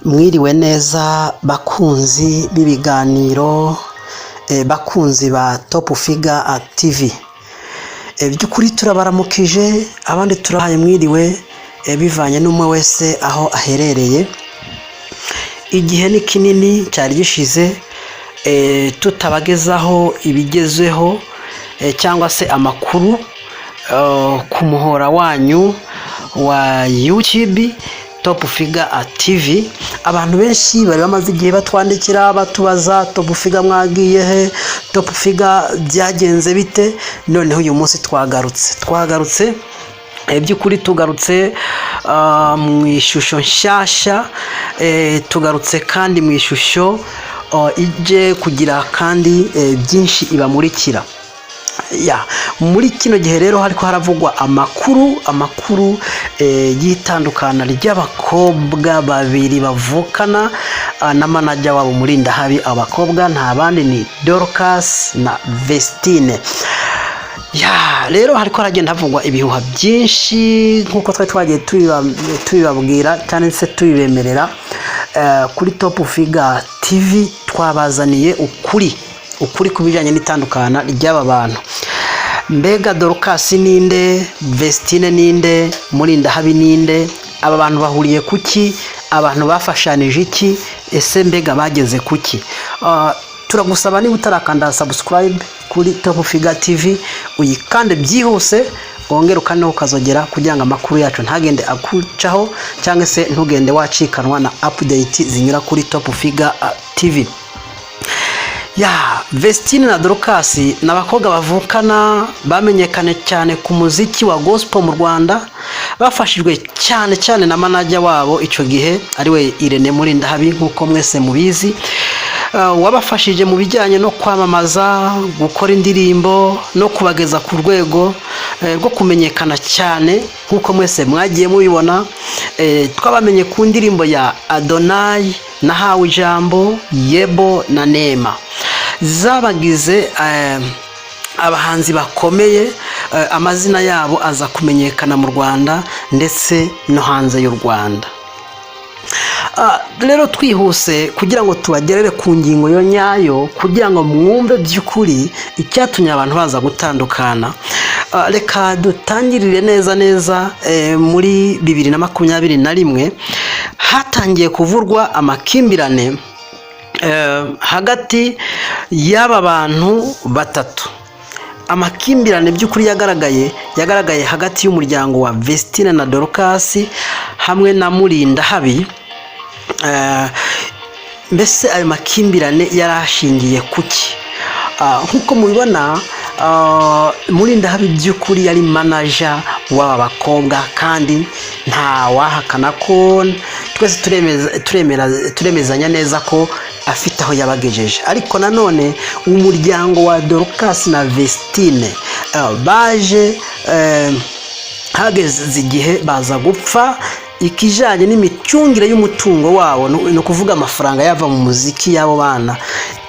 Mwiriwe neza bakunzi b'ibiganiro bakunzi ba Top Figure TV. By'ukuri turabaramukije abandi turahaye mwiriwe bivanye n'umwe wese aho aherereye. Igihe ni kinini cyari gishize tutabagezaho ibigezweho cyangwa se amakuru ku muhora wanyu wa YouTube Top Figure TV. Abantu benshi bari bamaze igihe batwandikira batubaza Top Figure mwagiye he, Top Figure byagenze bite. Noneho uyu munsi twagarutse by'ukuri tugarutse mu ishusho nshyashya, tugarutse kandi mu ishusho ije kugira kandi byinshi ibamurikira. Muri kino gihe rero hariko haravugwa amakuru y'itandukana ry'abakobwa babiri bavukana na manager wabo Murindahabi. Abakobwa nta bandi ni Dorcas na Vestine. Rero hariko haragenda havugwa ibihuha byinshi nkuko twagiye tubibabwira cyane se tubibemerera kuri Top Figure TV. Twabazaniye ukuri kubijanye n'itandukana ry'aba bantu. Mbega Dorcas ninde, Vestine ninde, Murindahabi ninde? Aba bantu bahuriye kuki? Abantu bafashanije iki? Ese mbega bageze kuki? Turagusaba niba utarakanda subscribe kuri Top Figure TV uyikande byihuse, wongere ukaneho ukazogera kugira ngo amakuru yacu ntagende akucaho cyangwa se ntugende wacikanwa na update zinyura kuri Top Figure TV. Vestine na Dorcas n'abakobwa bavukana bamenyekane cyane ku muziki wa gospel mu Rwanda, bafashijwe cyane na manager wabo icyo gihe ariwe Irene Murindahabi nkuko mwese mubizi. Wabafashije mu bijyanye no kwamamaza, gukora indirimbo no kubageza ku rwego rwo kumenyekana cyane nkuko mwese mwagiye mubibona. Twabamenye ku ndirimbo ya Adonai, Nahawe Ijambo, Yebo na Nema, zabagize abahanzi bakomeye. Amazina yabo aza kumenyekana mu Rwanda ndetse no hanze y'u Rwanda. Rero twihuse kugira ngo tubagerere ku ngingo yo nyayo, kugira ngo mwumve by'ukuri icyatumye abantu baza gutandukana. Reka dutangirire neza muri 2021 hatangiye kuvurwa amakimbirane hagati y'aba bantu batatu. Amakimbirane by'ukuri yagaragaye hagati y'umuryango wa Vestine na Dorcas hamwe na Murindahabi. Mbese ayo makimbirane yarashingiye kuki? Nkuko mubibona, Murindahabi by'ukuri yari manager w'aba bakobwa kandi nta wahakana ko twese turemezanya neza ko afite aho yabagejeje. Ariko nanone umuryango wa Dorcas na Vestine baje hageze igihe baza gupfa. Ikijanye n'imicungire y'umutungo wabo, no kuvuga amafaranga yava mu muziki y'abo bana,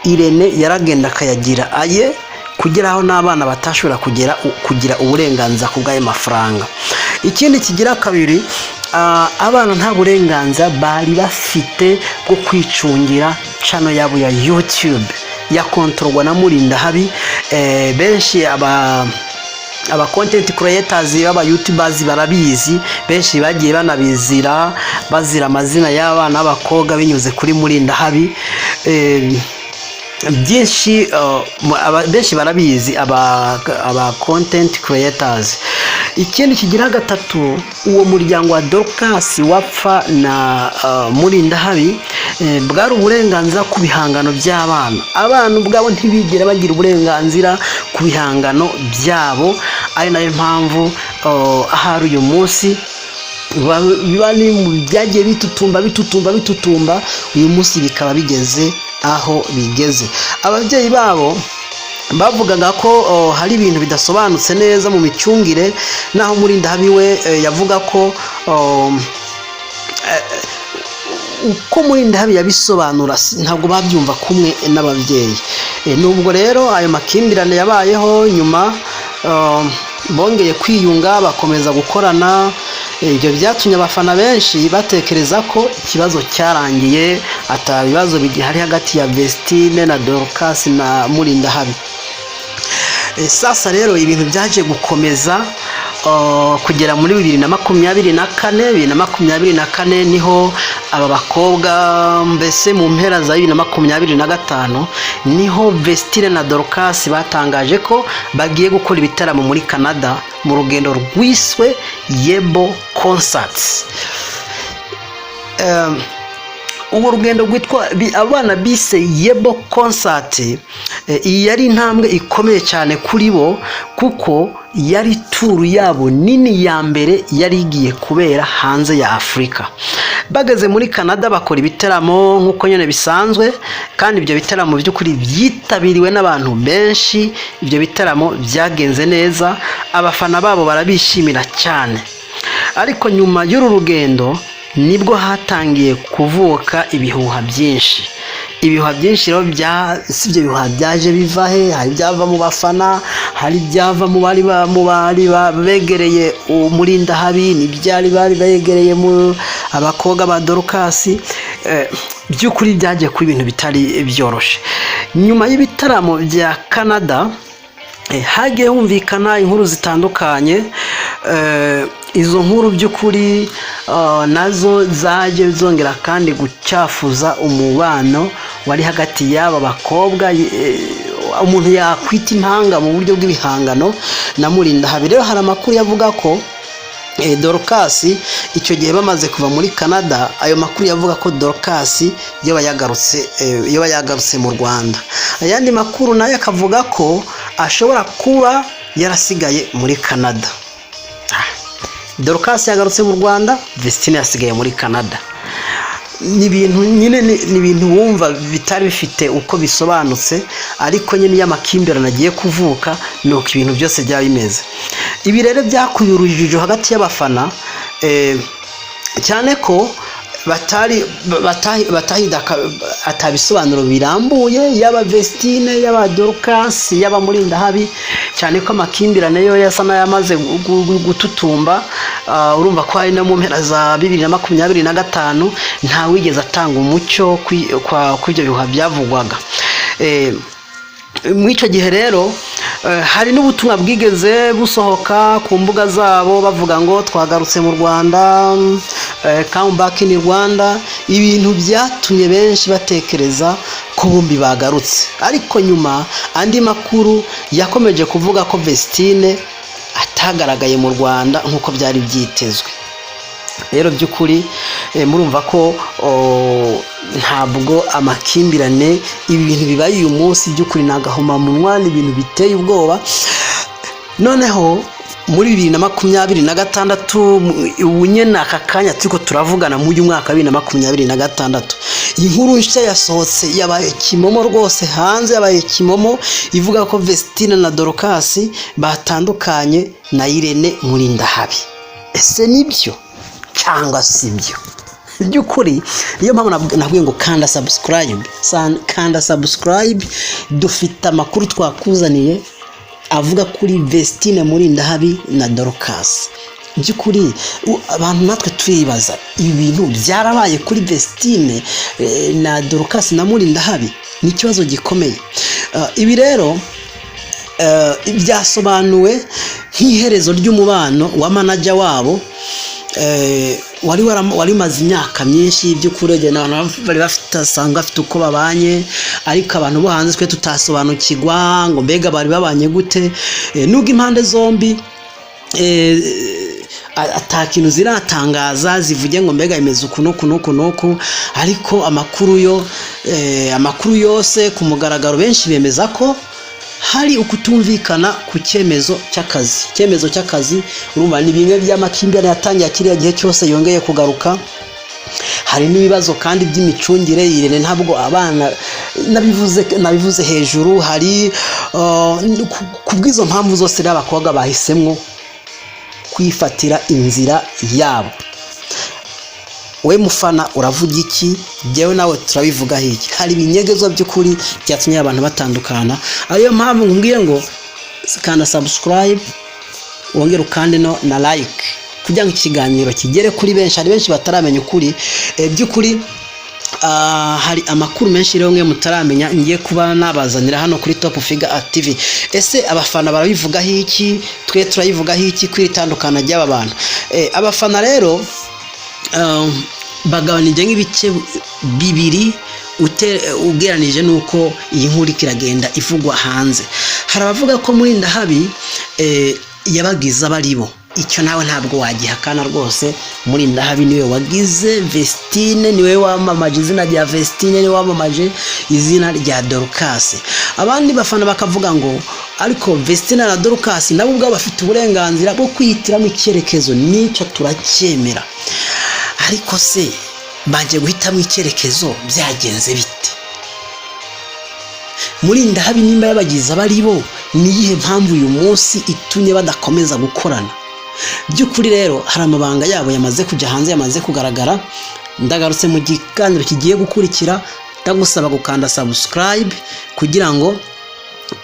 Irene yaragenda akayagira aye kugira aho n'abana batashobora kugira uburenganzira ku bw'ayo mafaranga. Ikindi kigira kabiri, abana nta burenganzira bari bafite bwo kwicungira channel yabo ya YouTube yakontorwa na Murindahabi. Benshi aba content creators baba YouTubers barabizi, benshi bagiye bazira amazina y'abana b'abakobwa binyuze kuri Murindahabi. Benshi barabizi aba content creators. Ikindi kigira gatatu, uwo muryango wa Dorcas wapfa na Murindahabi bwari uburenganzira ku bihangano by'abana. Abana ubwabo ntibigera bagira uburenganzira ku bihangano byabo, ari nayo mpamvu ahari uyu munsi biba byagiye bitutumba uyu munsi bikaba bigeze aho bigeze. Ababyeyi babo bavugaga ko hari ibintu bidasobanutse neza mu micungire, naho Murindahabi we yavuga ko uko Murindahabi yabisobanura ntabwo babyumva kumwe n'ababyeyi. Nubwo rero ayo makimbirane yabayeho, nyuma bongeye kwiyunga bakomeza gukorana. ibyo byatumye abafana benshi batekereza ko ikibazo cyarangiye, atabibazo bigihari hagati ya Vestine na Dorcas na Mulindahabi. Sasa rero ibintu byaje gukomeza kugera muri 2024 niho aba bakobwa mbese mu mpera za 2025 niho Vestine na Dorcas batangaje ko bagiye gukora ibitaramo muri Canada mu rugendo rwiswe Yebo Concerts. Ubu rugendo rwitwa abana bise Yebo Concert, iyi yari intambwe ikomeye cyane kuri bo kuko yari turu yabo nini ya mbere yari igiye kubera hanze ya Afrika. Bageze muri Canada bakora ibitaramo nkuko nyene bisanzwe, kandi ibyo bitaramo by'ukuri byitabiriwe n'abantu benshi. Ibyo bitaramo byagenze neza, abafana babo barabishimira cyane. Ariko nyuma y'uru rugendo nibwo hatangiye kuvuka ibihuha byinshi. Ibihuha byinshi rero sibyo bihuha byaje bivahe, hari byava mu bafana, hari byava mu bari begereye Mulindahabi, nibyari bari begereye mu abakobwa ba Dorcas. By'ukuri byagiye ku ibintu bitari byoroshe. Nyuma y'ibitaramo bya Canada hagiye humvikana inkuru zitandukanye. Izo nkuru by'ukuri nazo zaje zongera kandi gucyafuza umubano wari hagati y'aba bakobwa, umuntu yakwita impanga mu buryo bw'ibihangano na Mulindahabi. Rero hari amakuru yavuga ko Dorcas icyo gihe bamaze kuva muri Canada, ayo makuru yavuga ko Dorcas yaba yagarutse mu Rwanda. Ayandi makuru nayo akavuga ko ashobora kuba yarasigaye muri Canada. Dorcas yagarutse mu Rwanda, Vestine yasigaye muri Canada. Ni ibintu wumva bitari bifite uko bisobanutse, ariko nyine y'amakimbirane agiye kuvuka nuko ibintu byose byaba bimeze. Ibi rero byakuye urujijo hagati y'abafana, cyane ko atabisobanuro birambuye yaba Vestine, yaba Dorcas, yaba Mulindahabi, cyane ko amakimbirane yo yasa n'ayamaze gututumba. Urumva ko ari no mu mpera za 2025 nta wigeze atanga umucyo kw'ibyo bihuha byavugwaga. Mu icyo gihe rero hari n'ubutumwa bwigeze busohoka ku mbuga zabo bavuga ngo twagarutse mu Rwanda, come back in Rwanda. Ibintu byatumye benshi batekereza ko bombi bagarutse, ariko nyuma andi makuru yakomeje kuvuga ko Vestine atagaragaye mu Rwanda nk'uko byari byitezwe. Rero by'ukuri murumva ko ntabwo amakimbirane ibintu bibaye uyu munsi by'ukuri nagahoma munwa, ibintu biteye ubwoba. Noneho muri 2026 ubu nyene aka kanya turiko turavugana mu mwaka 2026, inkuru nshya yasohotse yabaye kimomo rwose hanze, yabaye kimomo ivuga ko Vestine na Dorcas batandukanye na Irene Mulindahabi. Ese nibyo cyangwa sibyo? By'ukuri niyo mpamvu nabwiye ngo kanda subscribe. Dufite amakuru twakuzaniye avuga kuri Vestine Mulindahabi na Dorcas. By'ukuri abantu natwe turibaza, ibintu byarabaye kuri Vestine na Dorcas na Mulindahabi ni ikibazo gikomeye. Ibi rero byasobanuwe nk'iherezo ry'umubano wa manager wabo wari maze imyaka myinshi. By'ukuri bari basanga bafite uko babanye, ariko abantu bo hanze twe tutasobanukirwa ngo mbega bari babanye gute. Nubwo impande zombi atakintu ziratangaza zivuge ngo mbega imeze uku, ariko amakuru yose ku mugaragaro benshi bemeza ko hari ukutumvikana ku cyemezo cy'akazi. Urumva ni bimwe by'amakimbirane yatangiye kiriya gihe cyose yongeye kugaruka. Hari n'ibibazo kandi by'imicungire y'Irene, ntabwo abana nabivuze hejuru. Hari kubw'izo mpamvu zose rero abakobwa bahisemwo kwifatira inzira yabo. We mufana uravuga iki? Jewe nawe turabivuga hiki. Hari ibinyegezo by'ukuri byatumye abantu batandukana, ariyo mpamvu ngumbwiye ngo kanda subscribe, wongera ukande no na like kugira ngo ikiganiro kigere kuri benshi, hari benshi bataramenya ukuri. By'ukuri hari amakuru menshi rero mwe mutaramenya ngiye kuba nabazanira hano kuri Top Figure TV. Ese abafana barabivugaho iki, twe turayivugaho iki kuri itandukana ry'aba bantu? Abafana rero bagabanije nk'ibice bibiri ugeranije nuko iyi nkuru kiragenda ivugwa hanze. Hari abavuga ko Murindahabi yabagize abaribo, icyo nawe ntabwo wagihakana rwose. Murindahabi niwe wagize Vestine, niwe wamamaje izina rya Vestine, niwe wamamaje izina rya Dorcas. Abandi bafana bakavuga ngo ariko Vestine na Dorcas nabo ubwo bafite uburenganzira bwo kwihitiramo icyerekezo, nicyo turacyemera. Ariko se baje guhitamo icyerekezo byagenze bite? Murindahabi nimba yabagize abaribo, niyihe mpamvu uyu munsi itumye badakomeza gukorana? By'ukuri rero hari amabanga yabo yamaze kujya hanze, yamaze kugaragara. Ndagarutse mu gikaniro kigiye gukurikira, ndagusaba gukanda subscribe kugira ngo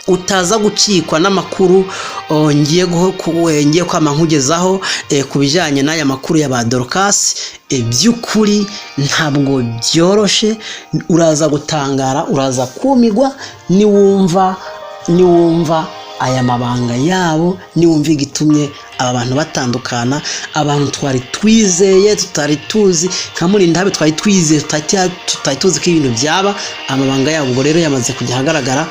utaza gucikwa n'amakuru ngiye kwama nkugezaho ku bijyanye n'aya makuru ya ba Dorcas. By'ukuri ntabwo byoroshe, uraza gutangara, uraza kumigwa niwumva aya mabanga yabo, niwumva igitumye aba bantu batandukana. Abantu twari twizeye, tutari tuzi nka Murindahabi, twari twizeye tutari tuzi ko ibintu byaba. Amabanga yabo ubwo rero yamaze kujya ahagaragara.